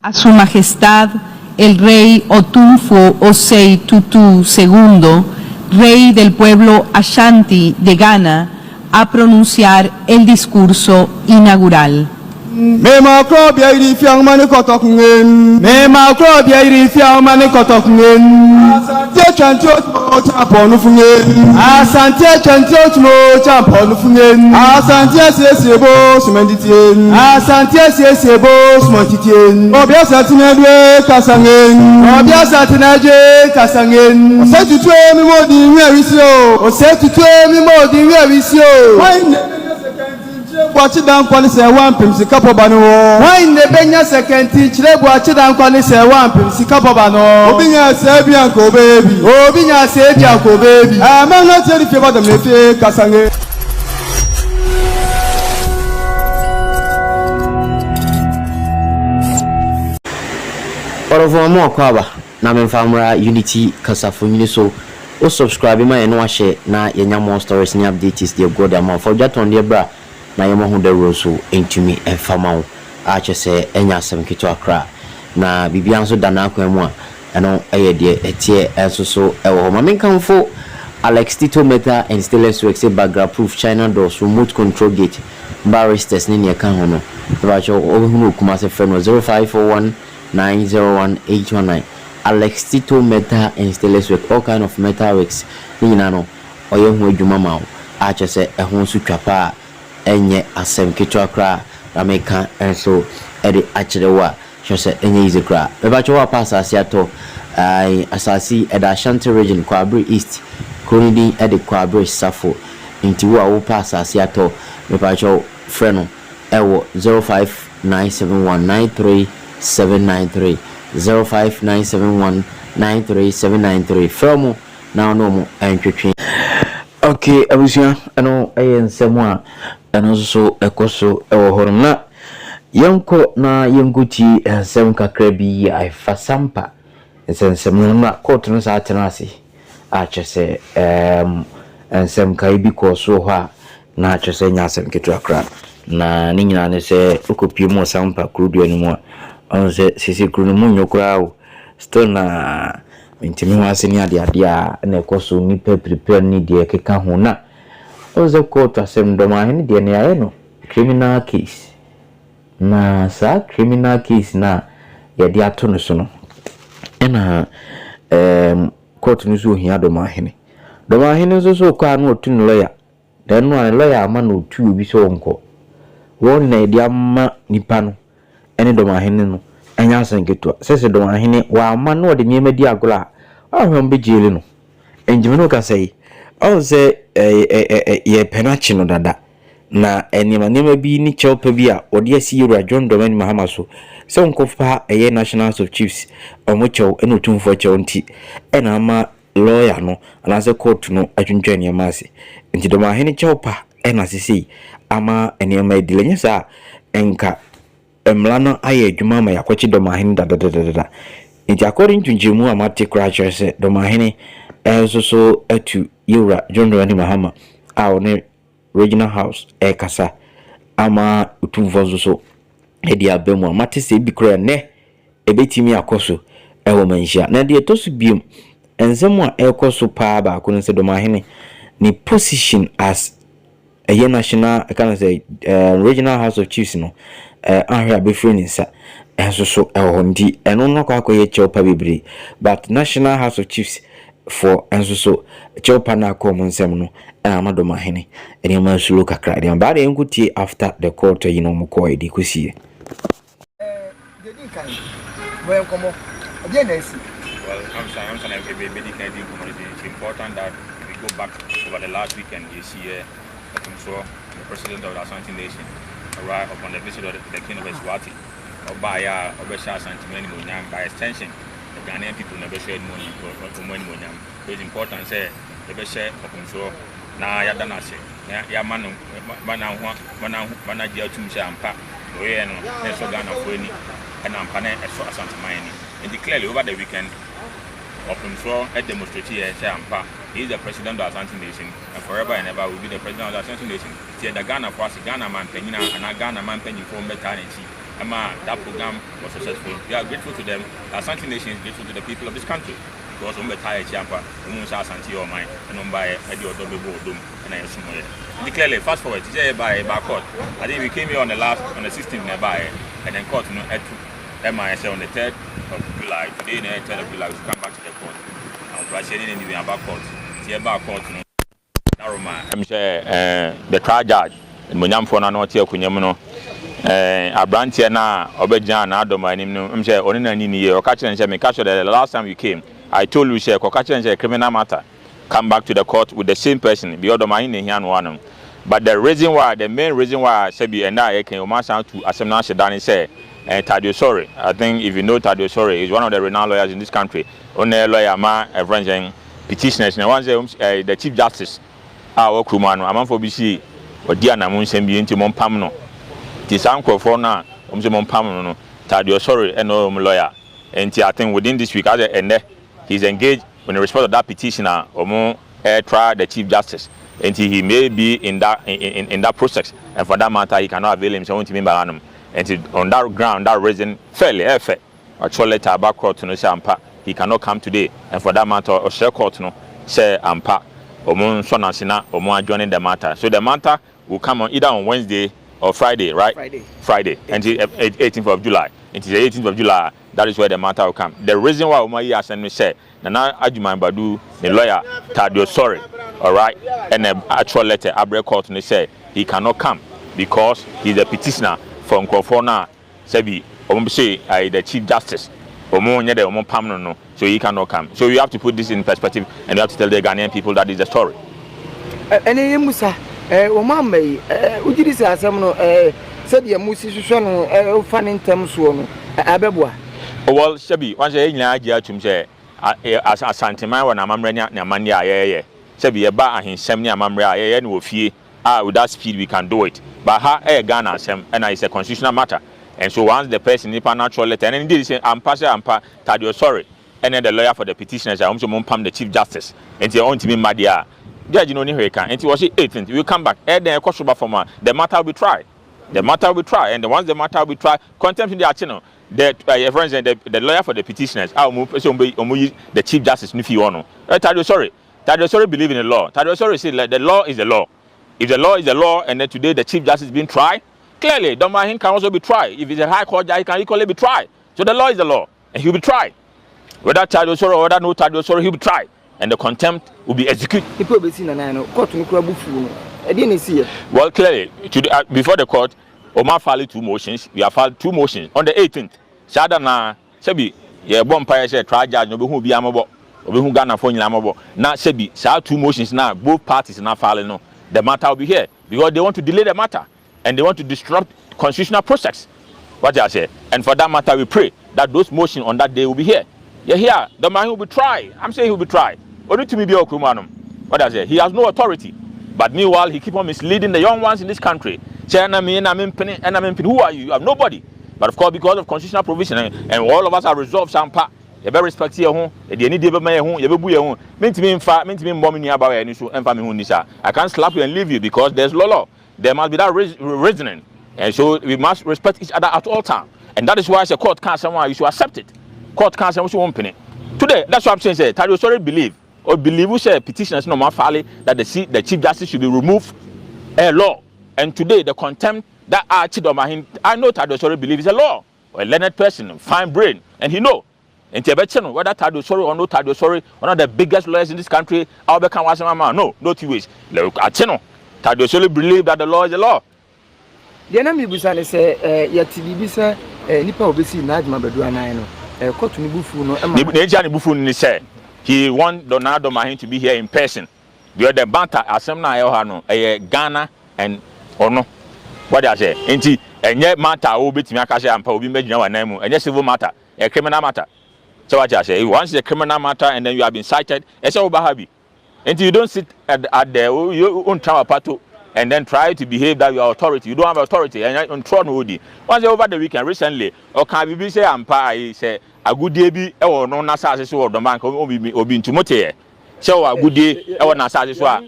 A su majestad el rey Otumfour Osei Tutu II, rey del pueblo Ashanti de Ghana, a pronunciar el discurso inaugural. Mema krobia iri fiang mani kotok ngen. Mema krobia iri fiang mani kotok ngen. Asante chanti otmo champonu fungen. Asante chanti otmo champonu fungen. Asante sesebo sumenditien. Asante sesebo sumenditien. Obia satinedwe kasangen. Obia satinedwe kasangen. Osetutwe mi modi nwerisio. Osetutwe mi modi nwerisio. Watch down quality one pimsi kapobano. Why in the Benya second teach leg watch down quality one pimsi kapobano. Obinya Sebianco baby. Obinya Sebianco baby. I'm not telling you about the Mefe Kasange. Or more kwaba na memfamra unity kasafuni so o subscribe ma eno ahye na yenya more stories ni updates dey go there for that on the bra na yemo hu the roso entumi enfama wo a chese enya asem kito akra na bibia nso dana akwan mu a eno eye de etie enso so ewo ho mamenkamfo Alex Tito Meta and stainless works background proof China doors remote control gate barristers ni ne kan ho no ba cho ohunu kuma se friend 0541 901-819 Alex Tito Meta and stainless work all kind of metal works ni na no oye hu adwuma ma wo a chese ehun su twapa enye asem kitwa kra America enso edi achirewa chese enye ize kra eba cho wa pass asiato ai asasi eda Ashanti region Kwabri East Kronidi edi Kwabri Safo inti wo pass asiato eba cho freno ewo 0597193793 0597193793 fremo now no mo entwetwe. Okay, abusia ano ensemo ano so ekoso ewo horum na yenko na yenguti ensem kakra bi ai fa Sampa ensem na court no sa atenase a chese ensem kai bi ko so ho a na chese nya asem ketu akra na ni nyina ne se okopi mo Sampa krudu ani mo onse sisi krudu mu nyokra o still na ntimi wase ni ade a na ekoso ni prepare ni de keka ho na oze court asem Dormaahene de ne aye no criminal case na sa criminal case na ya de ato no so no ena court no so hia Dormaahene so kwa no otu no lawyer then no lawyer ama no otu obi so onko won na de ama nipa no ene Dormaahene no anya sanketo sese Dormaahene wa ama no de nyema di agola ahwem be jele no enjime no ka sei on se ye penachi no dada na enima bi ni chopa bi a ode asi yura John Dormaahene Mahama so se onkofa eye National House of Chiefs omocho eno Otumfour cho nti ena ama lawyer no anase court no atwentwa ne amase nti Dormaahene chopa ena sisi ama enima edilenye sa enka emlano aye adwuma ma yakwachi Dormaahene dada nti according to njemu amate crasher se Dormaahene so atu yura John Dormaahene Mahama a ne regional house kasa ama Otumfour so edi abemu amate se bi kra ne ebetimi akoso ewo Manhyia na de tosu biem enzemu a ekoso pa ba ko ne se Dormaahene ni position as a national can say regional house of chiefs no ahwe abefri ni sa so ewo ndi eno no kwa ye chopa bibiri but National House of Chiefs for so chopa na ko monsem no ama Dormaahene eni ma sulu kakra de ba de nkuti after the court mo ko edi kusie de din kan boy komo again nesi. Well, I'm saying it's important that we go back over the last weekend this year. Otumfour, the president of the Ashanti Nation, arrived upon the visit of the King of Eswati. Obaya, Obesha Santimani Munyam, by extension, the Ghanaian people never shared money for Munyam. So it's important, say, the Besha Otumfour, na Yadanase, Yamano, Manhyia Sampa, Oyeno, Esogana Fweni, and Ampane, Eswa Santimani. And clearly over the weekend, Otumfour had demonstrated here, Sampa. He is the president of the Ashanti Nation, and forever and ever will be the president of the Ashanti Nation. See, the Ghana for us, Ghana man penina, and a Ghana man penny for Metanity. that program was successful. We are grateful to them. Asante Nation is grateful to the people of this country. Because we tired Champa, we must Asante or mine, and by Edio Dobo Dum, and I assume it. Clearly, fast forward, by court. I think we came here on the 16th nearby, and then court at MIS on the 3rd of July. Today, the 3rd of July, we come back to the court. And we're proceeding in the about court. About court, I'm sure the trial judge, and Munyamfo na not here, Kunyamuno. A branch here now, Obejan, Dormaahene. I'm sure only in year or catching and me catch the last time you came. I told you, share catching a criminal matter. Come back to the court with the same person, the Dormaahene here and one. But the reason why, the main reason why I said, and I can almost sound to Asemna Shedani say, Tadio Sorry. I think if you know Tadio Sorry, he's one of the renowned lawyers in this country. Only a lawyer, a friend, petitioners. Now, once the Chief Justice, our crewman, I'm for BC, or Diana Munsen be into Mompamno. This uncle for now, Mompamno, Tadio Sorry, and no lawyer. And I think within this week, and he's engaged in respect of that petitioner or more trial the Chief Justice. And he may be in that process, and for that matter, he cannot avail himself to me by annum. And on that ground, that reason fairly effect. Actually, letter back court to no Sampa, he cannot come today, and for that matter, or share court no say Ampa, or Mon Sonansina, or more joining the matter. So the matter will come on either on Wednesday or Friday, right? Friday, until 18th of July. Until the 18th of July, that is where the matter will come. The reason why Manhyia sent me say, Nana Ajuman Badu, the lawyer, Tadio Sorry, all right, and the actual letter, Abre Court, and they say he cannot come because he's a petitioner from Krofona, Sebi, say the Chief Justice, so he cannot come. So you have to put this in perspective, and you have to tell the Ghanaian people that is the story. And Musa, Omame, Ujidi Samuno, said the Musician, fanning terms one, Abebwa. Well, Sebi, once a idea to say, as a Santima when I'm Manhyia, Sebi, a bar and Semnia Mamria, and will fear, with that speed we can do it. But her Ghana, and it's a constitutional matter. And so once the person is natural letter, and indeed say, I'm Tadio Sorry, and then the lawyer for the petitioners, I also Mompam the Chief Justice, and they own to me Manhyia. Judge, you know, here can, and it was 18th. We will come back, and then the matter will be tried. The matter will be tried, and once the matter will be tried, contempt in the channel. Friends and the lawyer for the petitioners, I'll move the Chief Justice Nufi. Tadio Sorry believe in the law. Tadio Sorry said like, the law is the law. If the law is the law, and then today the Chief Justice is being tried, clearly Dormaahene can also be tried. If it's a high court judge, he can equally be tried. So the law is the law, and he'll be tried. Whether Tadio Sorry or whether no Tadio Sorry, he'll be tried, and the contempt will be executed. Well, clearly, before the court, Omar filed 2 motions. We have filed 2 motions on the 18th. Sadana, Sebi, yeah, bonfire said trial judge, no who be amabo, or who Ghana for Yamabo. Now, Sebi, so 2 motions now, both parties are now filing. No, the matter will be here because they want to delay the matter and they want to disrupt constitutional process. What I say, and for that matter, we pray that those motions on that day will be here. Yeah, here, the man will be tried. I'm saying he will be tried. Only to me be Okrumanum. What I say, he has no authority. But meanwhile, he keep on misleading the young ones in this country. Saying, who are you? You have nobody. But of course, because of constitutional provision, and all of us are resolved, Sampa, you better respect your home, you need to be my home, you be your home. Mean to me, mommy, about any issue, and family, I can't slap you and leave you because there's law. There must be that reasoning. And so we must respect each other at all times. And that is why I say court can't someone you should accept it. Court can't say what you want. Today, that's what I'm saying. Say, Tadio Sorry believe. Or believe we say petitioners no man folly that the Chief Justice should be removed a law. And today the contempt that Dormaahene, I know Tadio Sorry believe is a law. Or a learned person, fine brain, and he know. And Tibetano, whether Tadio Sorry or no Tadio Sorry, one of the biggest lawyers in this country, I'll become no 2 ways. Tadio Sorry believe that the law is the law. The enemy Busane say, Yatibisa, Nipa Obesi, Najma Beduana, Kotu Nibufu, no, Bufu say. He want Dormaahene to be here in person. We are the banter Asemna Yohano, a Ghana and Ono. What I say? Inti, and yet matter will be Timakasha and Pobi Major name, and yes, civil matter, a criminal matter. So what I say, once the criminal matter and then you have been cited, it's all Bahabi. Until you don't sit at the your own tower pato and then try to behave that you are authority. You don't have authority, and you're on Tron Woody. Once over the weekend recently, or can we say Ampa, say, a good day be or no Nasa or the bank or be into Mote. So agudie e won asase so a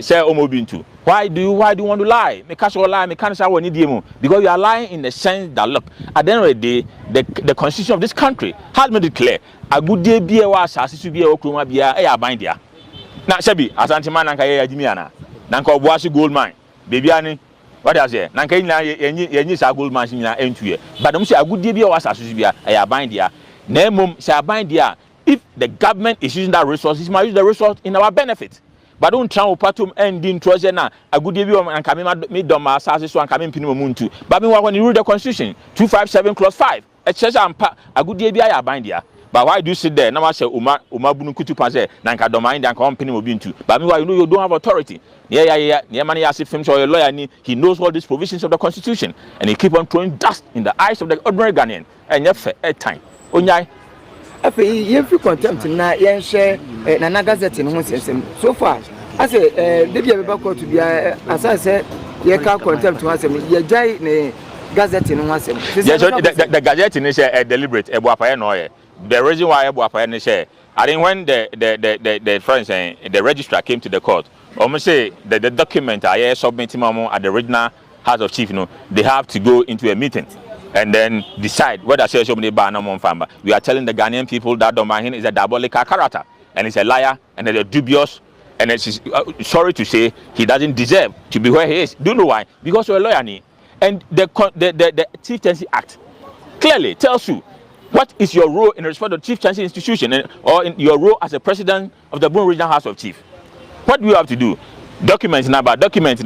say omobintu. Why do you want to lie? Me cash lie, me can't say what need you because you are lying in the sense that look, at the end of the day, the constitution of this country has made it clear. Agudie bi e wa asase so bi e okroma bia e ya ban dia. Na sebi asante man nanka ye adimi ana. Nanka obuasi gold mine. Baby ani what I say? Nanka yenyi sa gold mine nyina entuye. But dem say agudie bi e wa asase so bia e ya ban dia. Na emom say ban dia. If the government is using that resource, it might use the resource in our benefit. But don't try to patum ending troje na agudi bi and come me doma asase so and come pinu muntu. But when you read the constitution 257 clause 5, it says ampa agudi bi aya ban dia. But why do you sit there? Now I say uma bunu kutu panse na nka doma inda nka pinu obintu. But meanwhile you know you don't have authority. Yeah. Mani asif film so a lawyer ni he knows all these provisions of the constitution and he keep on throwing dust in the eyes of the ordinary Ghanaian. And yet for a time. Onyai afi yen free contempt na yen share na na gazette no sensem so far I say debia be back to bia asa say ye ka contempt one sem ye jai ne gazette no asem the gazette ni say deliberate e boapaye no ye the reason why e boapaye ni say I think when the friends the registrar came to the court almost say the document I submit at the regional house of chief they have to go into a meeting and then decide whether we are telling the Ghanaian people that Dormaahene is a diabolical character and he's a liar and a dubious and it's sorry to say he doesn't deserve to be where he is. Do you know why? Because you're a lawyer and the Chieftaincy Act clearly tells you what is your role in respect to the Chieftaincy institution or in your role as a president of the Boone Regional House of Chief. What do you have to do? Documents now, but documents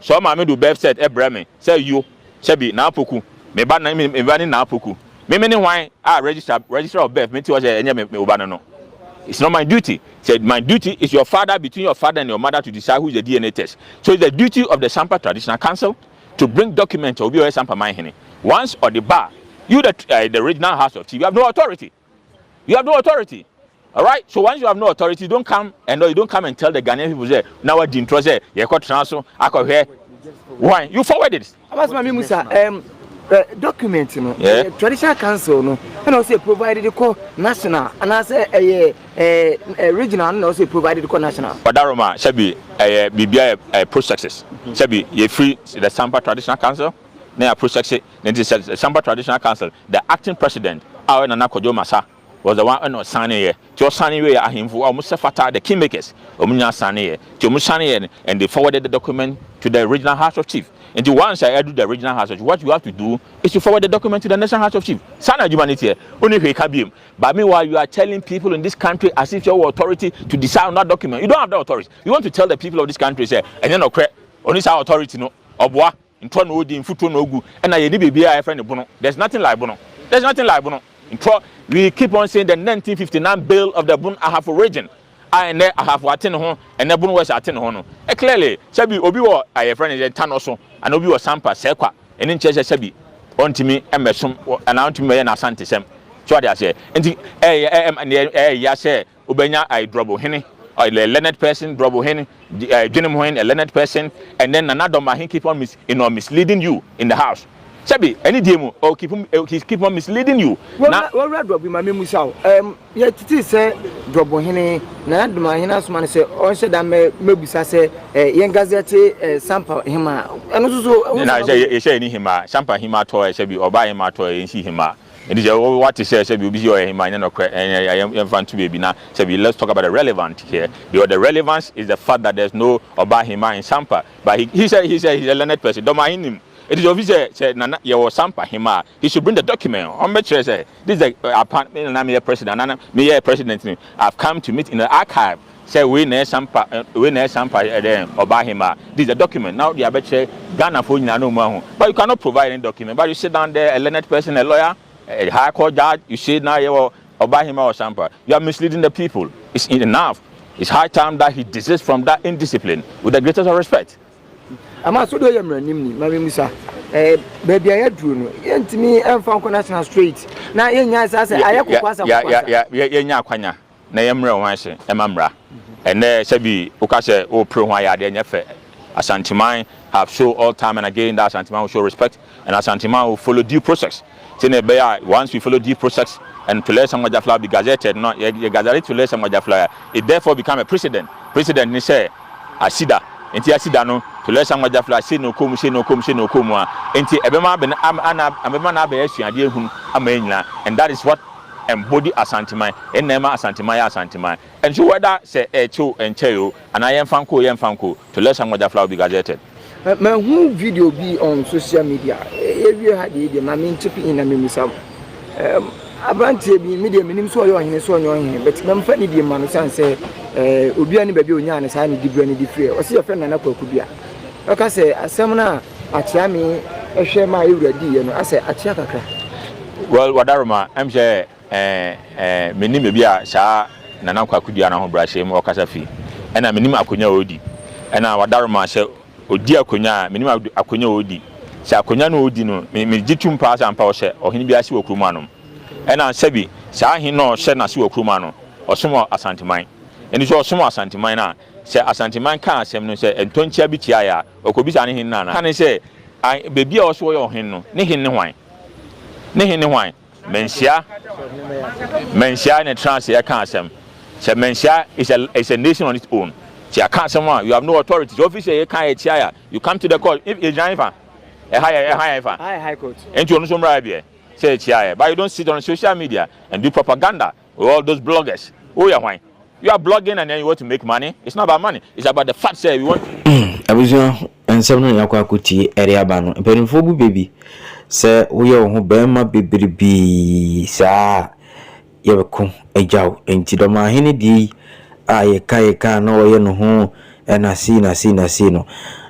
so mama do birth set ebreme say you Sebi na poku me ba na me ba ni na poku me ni why register of birth me ti o say enye me oba no. It's not my duty. Said my duty is your father between your father and your mother to decide who is the DNA test. So it's the duty of the Sampa Traditional Council to bring documents of your Sampa Manhyia. Once or the bar, you the regional house of chief, you have no authority. You have no authority. All right. So once you have no authority, you don't come and tell the Ghanaian people say now what didn't say you got transfer. I got here. Why you forwarded it? Document traditional council and also provided the national and I say regional and also provided the national. But Daroma should be a processes. Should be you free the Sampa Traditional Council. Now process it. Then the Sampa Traditional Council. The acting president, Awen Anakojo Masa, was the one no signing here. To signing way at him for almost fata the kingmakers. Omunya signing here. To Musani and they forwarded the document to the regional house of chief. And the once I do the regional house of chief, what you have to do is to forward the document to the national house of chief. Sana humanity only kabim. But meanwhile you are telling people in this country as if you have authority to decide on that document. You don't have the authority. You want to tell the people of this country say and then only say authority no obwa in no di in futu no gu and I need be a friend bono. There's nothing like bono. There's nothing like bono. We keep on saying the 1959 bill of the Boone Ahafo region. I have attend home and the Boone was attend home. Clearly, Sabi Obi or I friend is a Tanoso and Obi was Sampa Sequa and in Chesa Sabi on to me and Mesum and out to me and Asante Sem. So I say, and the Yase Ubenya I Dormaahene, or a learned person, Dormaahene, Dormaahene, a learned person, and then another Dormaahene keep on misleading you in the house. Sabi, any demo or keep on misleading you. Well, read Robbie, my memory. Yet it is a Dormaahene, not my house man say, or said that maybe say, young gazette, Sampa Hima, and also, I say, Hima, Sampa Hima toy, Sabi, or buy him a toy and see hima. It is what to say, Sabi, be your him, and I am fun to be now. Sabi, let's talk about the relevant here. Because the relevance is the fact that there's no Oba Hima in Sampa. But he said he's a learned person. Dormaahene. It is obvious said Nana your Sampa Hima. He should bring the document. On which say this is a apartment and I'm a president. And me a president. I've come to meet in the archive. Say we near Sampa then Oba Hima. This is a document. Now the abeche Ghana for no more. But you cannot provide any document. But you sit down there, a learned person, a lawyer, a high court judge. You say now you Oba Hima or Sampa. You are misleading the people. It's enough. It's high time that he desists from that indiscipline with the greatest of respect. I'm also doing Mammy baby, I had to and to me, I'm from National Street. Now, yes, I say, I have Quanya, Nayamra, Emamra, and there shall be Okase or Pro Haya, then Yafe, Asanteman have shown all time and again that Asanteman will show respect, and Asanteman will follow due process. Once we follow due process and to let some Majafla be gazetted, not gazetted to let some Majafla, it therefore become a precedent. Precedent ni say asida. Enti asida no to let some Majafla say no come, say no come, say no come. Enti ebema ben abema na be asuade ehun amanyina, and that is what embody Asanteman. Enema Asanteman. And so whether say echo and cheo and I am fanko to let some Majafla be gazetted. My whole video be on social media. Every had the main chip in a minisam. Abranti be media minim so your hin so your hin, but memfa the man say obiani baby onya na say ni dibra ni difre. O see your friend na kwakubia. Oka say asem na atia me ehwe ma ewradi no ase atia kakra. Well, wadaroma am say menim bia saa nana kwakubia na ho brahye mu okasa fi. Na menim akonya odi. Na wadaroma say odi akonya menim akonya odi. Say akonya no odi no me gitum pa Sampa o hye ohini bia se okruma no. Ena sebi saa hin no hye na se okruma no osomo Asanteman. Eni so osomo Asanteman na se Asanteman ka asem no se entonchia bi tia ya okobisa ne hin na na. Kan se bebi a oso yo hin no ne hin ne hwan. Ne hin ne hwan. Manhyia ne trans ya ka asem. Se Manhyia is a nation on its own. You have no authority. So officer you come to the court if you driver a high court. And you know right say but you don't sit on social media and do propaganda with all those bloggers. Oh yeah, why? You are blogging and then you want to make money. It's not about money. It's about the fact say we want. Abuja and seven yakwa kuti area bano. Penfobu baby say we are ho bema bibiri sa yebeko ejaw enti Dormaahene di aye ka na oye no ho na si no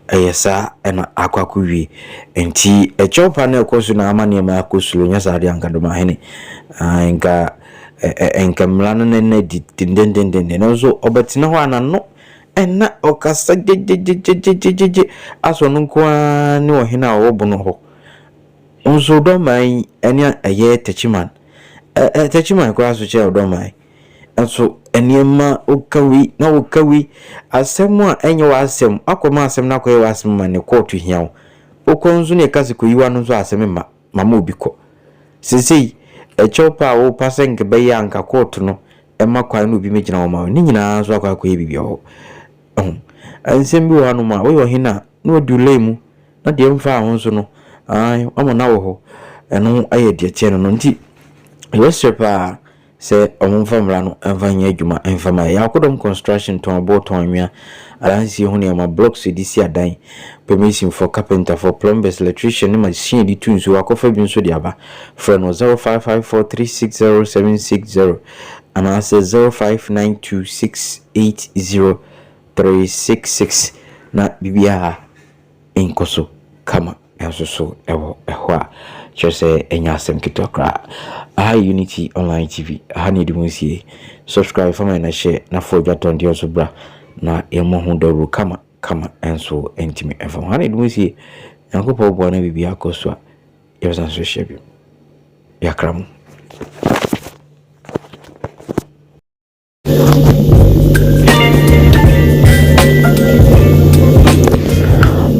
ayesa na akwakuwi enti echopa na ekoso na amane ma akosulu nya sade anka Dormaahene enka mlano ne di dindindindin no so obetina ho anano na okasa jejejejejeje aso no kwa ni ohina obo no ho onso Dormaahene enia aye techiman kwa so che Dormaahene so eniema okawi asemu enye wasem akoma asem na koye wasem ma ne court hiawo okonzu ne kasi koyiwa no so asem mama obiko sisi echopa wo pasen ke beya anka court no ema kwan no bi megina wo ma ni nyina so akwa koye bibia ho ansem bi wo no ma wo hina no dulay mu na de mfa ho so no ai amona wo ho eno aye de tie no nti yesepa se omumfamra no enfanya adwuma enfama ya akodom construction ton boton nwia alansi ho ne ma blocks edisi adan permission for carpenter for plumbers electrician ne machine di tunso akofa bi nso di aba from 0554360760 and I say 0592680366 na bibia enkoso kama enso ewo ehwa chose enyasem kitokra Unity Online TV hani dimusie subscribe for my na share na forget on the also bra na emo hu do kama enso entimi efa hani dimusie yankopo bo na bibia akoso a yesan so share bi yakram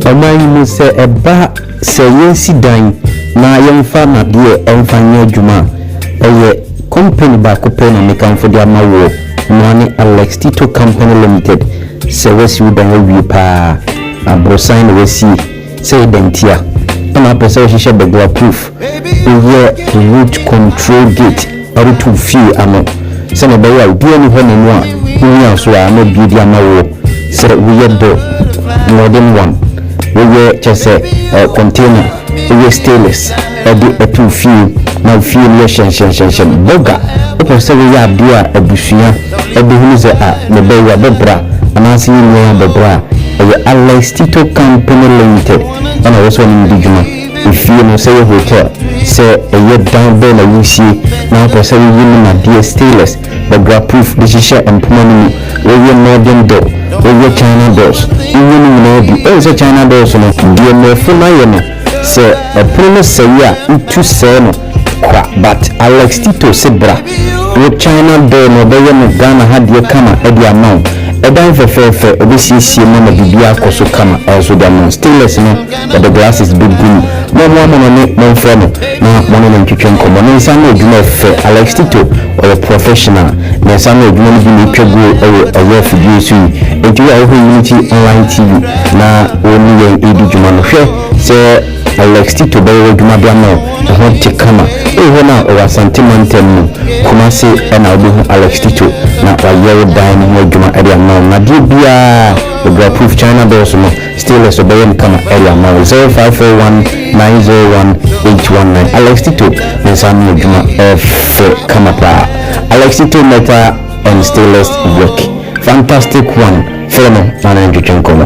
Omayi se eba se yensi dan na yemfa na de emfanya adwuma eye company ba ko pe na mekanfo de amawo no ne Alex Tito Company Limited se wasi udan wi pa abrosan wasi se identia na pese o hihye begla proof eye root control gate or to feel amo se na be ya bi ani ho na mu a nya so a na bi di amawo se we ye do more than one we chese container we stainless a to feel na feel ye shen boga o se we ya bia abusua hu ze a me be ya bebra anasi ni ya bebra we Alex Tito Company Limited and also in diguma if you no say hotel say a down there na you see now per se we na dia stainless bebra proof this is and pumani we modern door we China doors you know the China doors no dia no funa ye no say a promise say ya itu say no but Alex Tito sebra we China door no be no Ghana had ye kama e dia amount ɛdan fɛfɛɛfɛ obesiesie mu na bibia akɔ so kama ɛso da no stainless no the glasses big boom mo no ne mo mfrɛ no na mo no ntwetwe nkɔmɔ ne nsa no adwuma fɛ Alex Tito or professional na nsa no adwuma no bi ne twago ɛwɔ afidie so enti a ɛhɔ unity online tv na wɔn yɛn edi dwuma no hwɛ sɛ Alex Tito bɛyɛ adwuma bia no ɛho te kama ɛhɔ na ɔwɔ asante mantam no Kumasi ɛna obehu Alex Tito na wayɛ dan no adwuma ɛde ama na de bia the proof China bills no still is obeying kama area now 0541901819 Alex Tito nsami adwuma ɛfɛ kama pa Alex Tito metal and stainless work fantastic one for no na ntwetwe nkɔmɔ